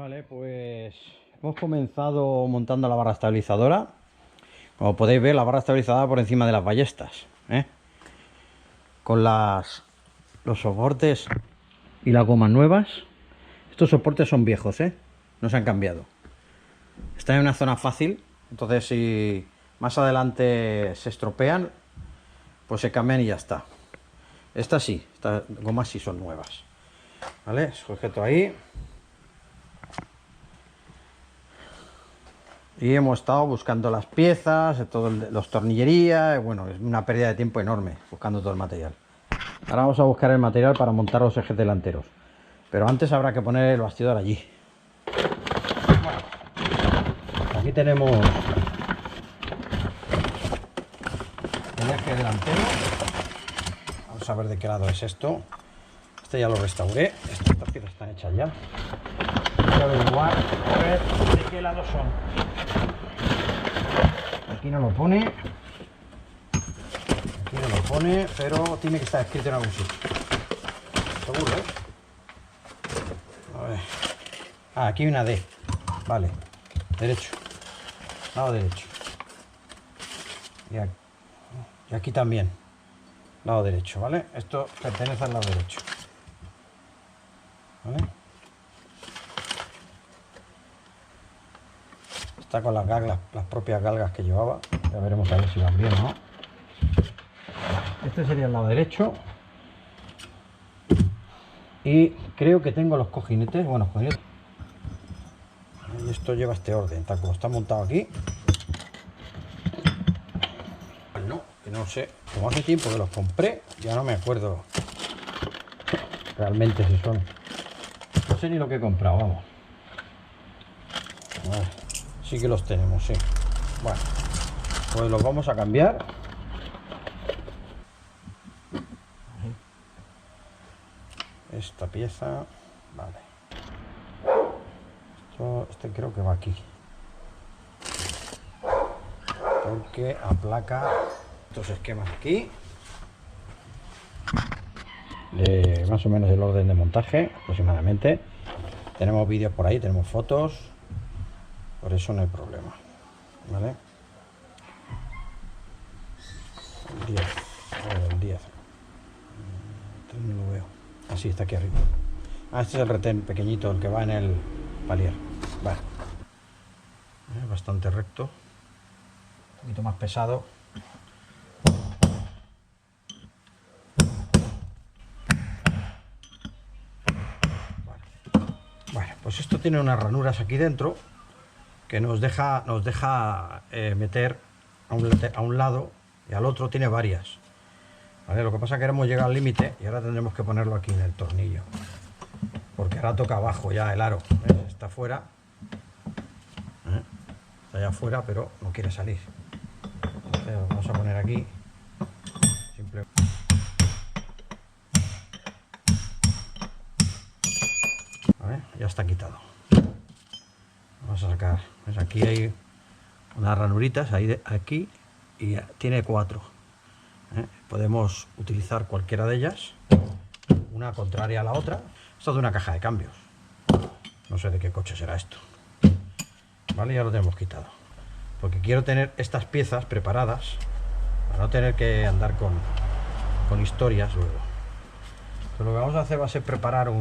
Vale, pues hemos comenzado montando la barra estabilizadora. Como podéis ver, la barra estabilizadora por encima de las ballestas, con los soportes y las gomas nuevas. Estos soportes son viejos, no se han cambiado. Están en una zona fácil, entonces si más adelante se estropean, pues se cambian y ya está. Estas gomas sí son nuevas. Vale, sujeto ahí. Y hemos estado buscando las piezas, los tornillerías. Bueno, es una pérdida de tiempo enorme buscando todo el material. Ahora vamos a buscar el material para montar los ejes delanteros, pero antes habrá que poner el bastidor allí. Bueno, aquí tenemos el eje delantero. Vamos a ver de qué lado es esto. Este ya lo restauré. Estas piezas están hechas ya. Voy a averiguar a ver de qué lado son. Aquí no lo pone. Aquí no lo pone, pero tiene que estar escrito en algún sitio. Seguro, A ver. Ah, aquí hay una D. Vale. Derecho. Lado derecho. Y aquí también. Lado derecho, ¿vale? Esto pertenece al lado derecho. ¿Vale? Está con las galgas, las propias galgas que llevaba. Ya veremos a ver si van bien o no. Este sería el lado derecho. Y creo que tengo los cojinetes. Bueno, cojinetes. Y esto lleva este orden, tal como está montado aquí. No, que no sé. Como hace tiempo que los compré, ya no me acuerdo realmente si son. No sé ni lo que he comprado, vamos. A ver. Sí que los tenemos, sí. Bueno, pues los vamos a cambiar. Esta pieza, vale. Este creo que va aquí. Porque aplaca estos esquemas aquí. Más o menos el orden de montaje, aproximadamente. Tenemos vídeos por ahí, tenemos fotos. Por eso no hay problema, ¿vale? El 10, el 10. No lo veo. Así está aquí arriba. Ah, este es el retén pequeñito, el que va en el palier. Vale. Bastante recto. Un poquito más pesado. Vale. Bueno, pues esto tiene unas ranuras aquí dentro que nos deja meter a un lado y al otro tiene varias. ¿Vale? Lo que pasa es que hemos llegado al límite y ahora tendremos que ponerlo aquí en el tornillo. Porque ahora toca abajo ya el aro. ¿Ves? Está fuera. Está ya fuera, pero no quiere salir. Entonces lo vamos a poner aquí. Simplemente. ¿Vale? Ya está quitado. Vamos a sacar. ¿Ves? Aquí hay unas ranuritas, aquí, y tiene 4. Podemos utilizar cualquiera de ellas, una contraria a la otra. Esto es de una caja de cambios. No sé de qué coche será esto. Vale, ya lo tenemos quitado. Porque quiero tener estas piezas preparadas para no tener que andar con historias luego. Entonces, lo que vamos a hacer va a ser preparar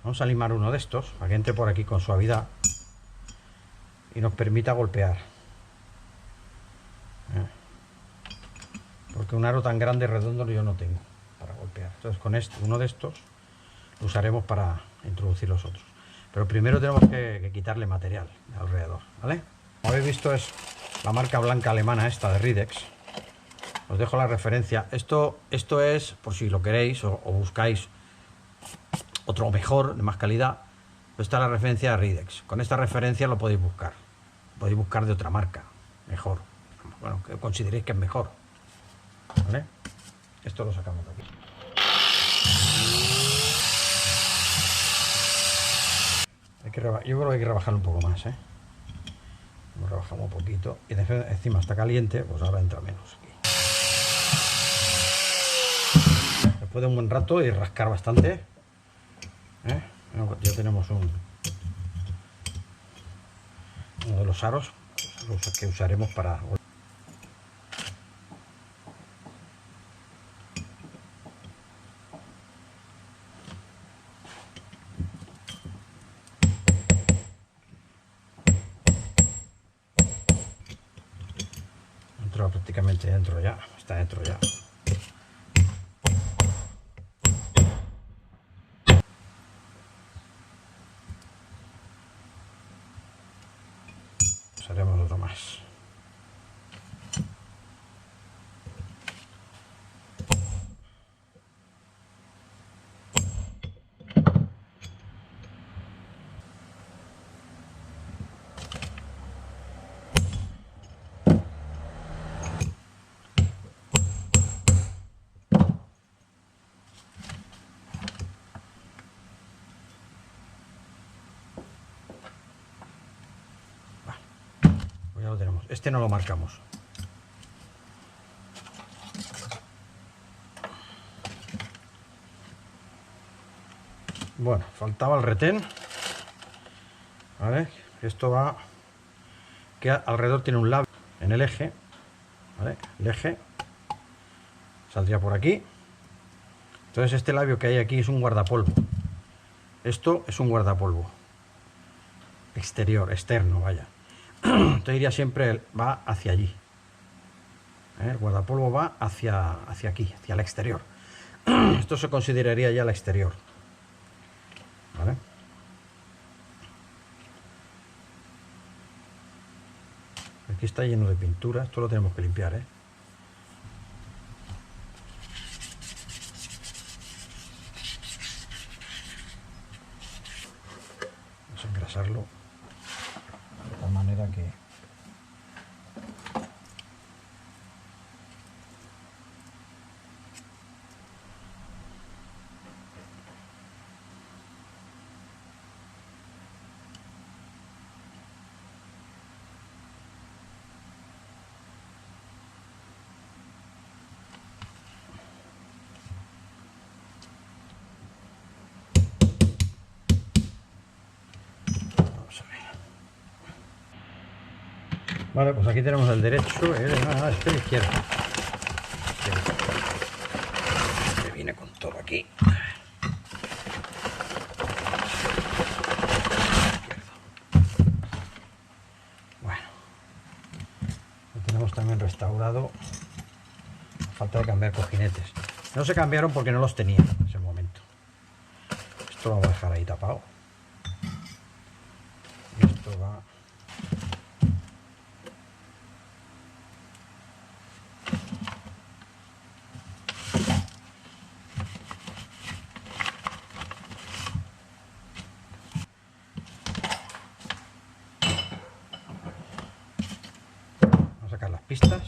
vamos a limar uno de estos para que entre por aquí con suavidad y nos permita golpear. Porque un aro tan grande redondo yo no tengo para golpear. Entonces con uno de estos lo usaremos para introducir los otros. Pero primero tenemos que quitarle material alrededor, ¿vale? Como habéis visto, es la marca blanca alemana esta de Ridex. Os dejo la referencia. Esto es, por si lo queréis o buscáis otro mejor, de más calidad, esta es la referencia de Ridex. Con esta referencia lo podéis buscar. Podéis buscar de otra marca, mejor. Bueno, que consideréis que es mejor. ¿Vale? Esto lo sacamos de aquí. Yo creo que hay que rebajarlo un poco más, Lo rebajamos un poquito. Y encima está caliente, pues ahora entra menos aquí. Después de un buen rato y rascar bastante, ya tenemos uno de los aros que usaremos para... Entró prácticamente dentro ya, está dentro ya. Haremos otro más. Pues ya lo tenemos. Este no lo marcamos. Bueno, faltaba el retén. ¿Vale? Esto va... que alrededor tiene un labio en el eje. ¿Vale? El eje saldría por aquí. Entonces este labio que hay aquí es un guardapolvo. Esto es un guardapolvo. Exterior, externo, vaya. Entonces iría siempre, va hacia allí. El guardapolvo va hacia aquí, hacia el exterior. Esto se consideraría ya el exterior. ¿Vale? Aquí está lleno de pintura, esto lo tenemos que limpiar, ¿eh? Vamos a engrasarlo de tal manera que... Vale, pues aquí tenemos el derecho, este de izquierda. Que viene con todo aquí. Bueno, lo tenemos también restaurado. Falta de cambiar cojinetes. No se cambiaron porque no los tenía en ese momento. Esto lo voy a dejar ahí tapado. Y esto va... sacar las pistas.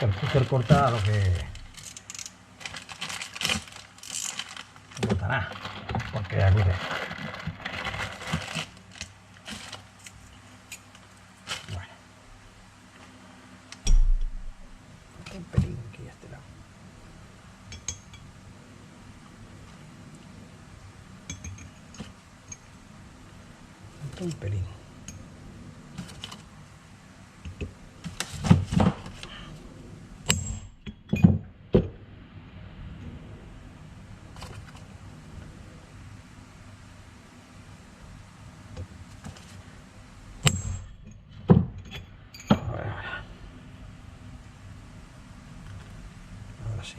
El cúter corta lo que no corta nada, porque aquí ve. Bueno, un pelín aquí a este lado. Un pelín. Ahora sí.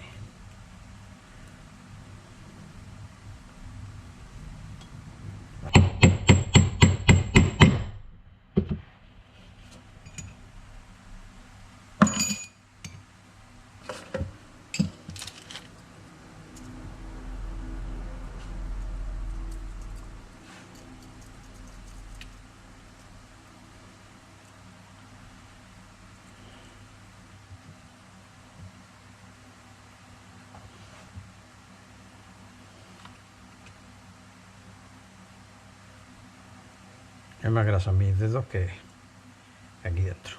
Hay más grasa en mis dedos que aquí dentro.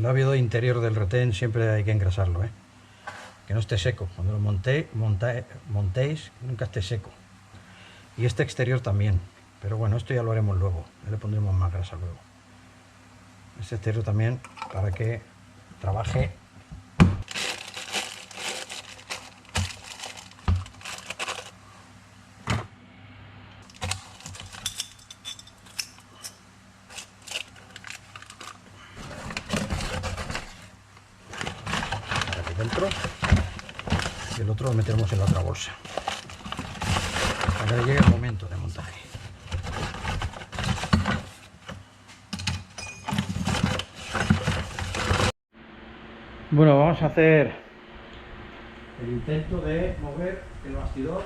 labio interior del retén siempre hay que engrasarlo, que no esté seco. Cuando lo montéis, nunca esté seco. Y este exterior también. Pero bueno, esto ya lo haremos luego. Ya le pondremos más grasa luego. Este exterior también para que trabaje. Aquí dentro. Y el otro lo metemos en la otra bolsa. Para que llegue el momento de montaje. Bueno, vamos a hacer el intento de mover el bastidor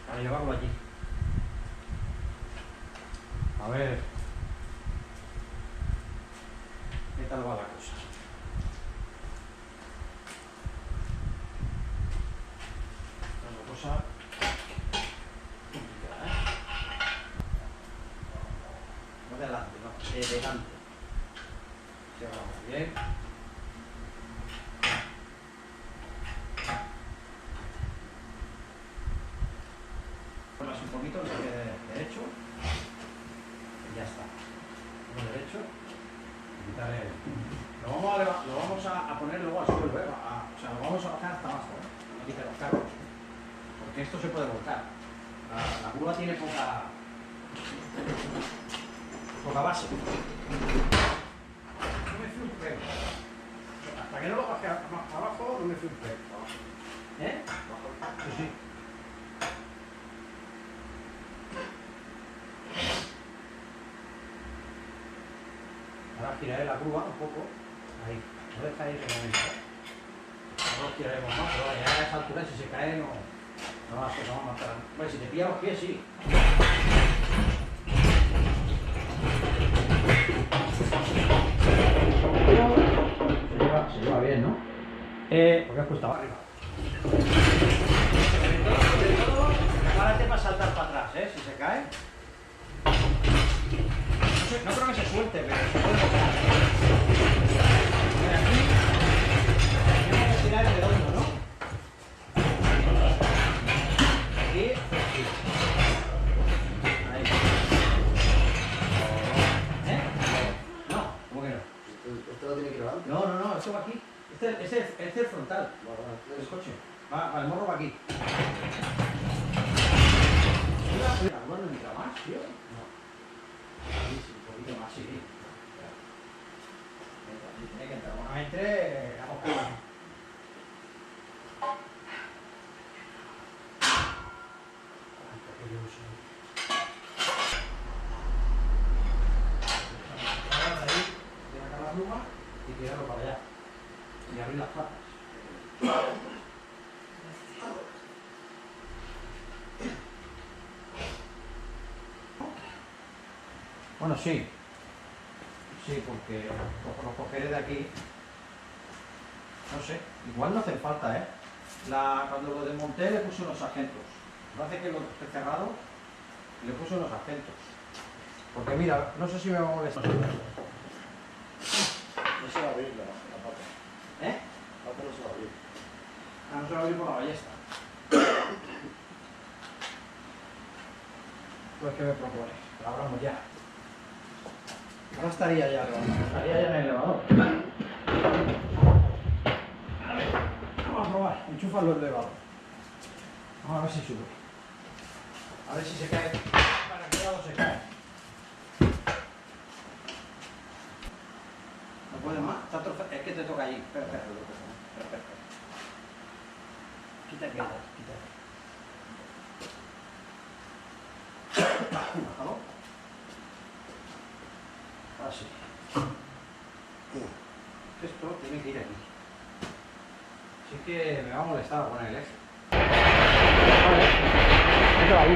para llevarlo allí. A ver qué tal va la cosa. Es una cosa complicada, no de adelante, no, de delante. Se va muy bien. Un poquito que quede derecho y ya está. Uno derecho, quitaré. Lo vamos a poner luego al suelo, o sea, lo vamos a bajar hasta abajo, no quite los carros, porque esto se puede volcar. La curva tiene poca base. No me fui un pelo. Hasta que no lo baje más abajo, no me fui un pelo. Sí, sí. Ahora giraré la curva un poco, ahí, no dejáis el momento. Ahora giraremos más, pero ya a esa altura si se cae no vas a matar. Bueno, si te pilla los pies sí. Se lleva bien, ¿no? Porque has puesto arriba. Sobre todo, prepárate para saltar para atrás, si se cae. No creo que se suelte, pero se puede tocar. Aquí tenemos que tirar el redondo, ¿no? Aquí, aquí. Ahí. No, ¿cómo que no? ¿Esto lo tiene que ir adelante? No, esto va aquí. Este es el frontal del coche. Va, el morro va aquí. Bueno, no entra más, tío. No. Sí, un poquito más, sí. Tiene que entrar. Bueno, entre, vamos por aquí. Ahí, sacar la pluma y tirarlo para allá. Y abrir las patas. Bueno, sí. Sí, porque lo cogeré de aquí. No sé, igual no hace falta, cuando lo desmonté le puse unos agentos. Parece que lo esté cerrado y le puse unos agentos. Porque mira, no sé si me va a molestar. No se va a abrir la pata. La pata no se va a abrir. No se va a abrir por la ballesta. Pues que me propones, lo abramos ya. Ahora estaría ya en el elevador. A ver, vamos a probar, enchúfalo el elevador. Vamos a ver si sube. A ver si se cae. ¿Para qué lado se cae? ¿No puede más? Es que te toca allí. Espera. Quita. Bájalo. Así. Esto tiene que ir aquí. Así que me va a molestar poner el eje. Vale. Eso va ahí.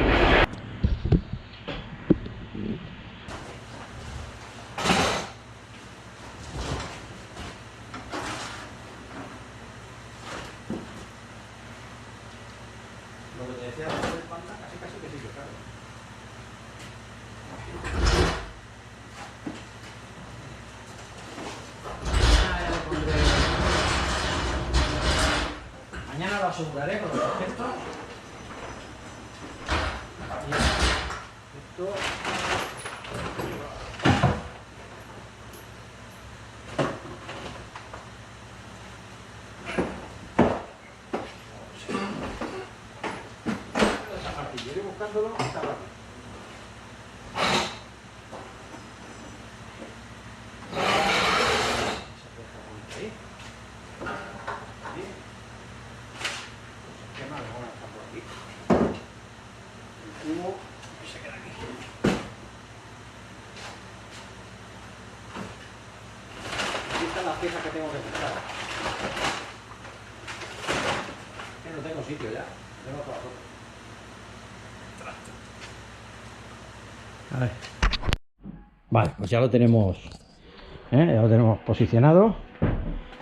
Lo que te decía de la espalda, casi que sí que claro. Mañana lo aseguraré con los objetos. Esto. Iré buscándolo hasta aquí. Y se queda aquí. Aquí están las piezas que tengo que quitar. Que no tengo sitio ya. Tengo toda la foto. A ver. Vale, pues ya lo tenemos. Ya lo tenemos posicionado.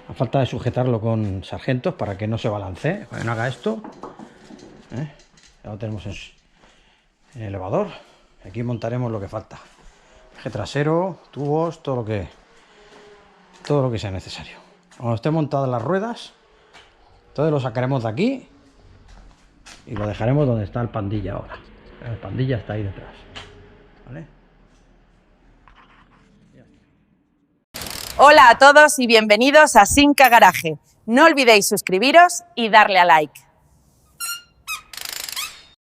A falta de sujetarlo con sargentos para que no se balancee, para que no haga esto. Ya lo tenemos en el elevador. Aquí montaremos lo que falta: eje trasero, tubos, todo lo que sea necesario. Cuando estén montadas las ruedas, entonces lo sacaremos de aquí y lo dejaremos donde está el pandilla ahora. El pandilla está ahí detrás, ¿vale? Hola a todos y bienvenidos a Sinca Garaje. No olvidéis suscribiros y darle a like.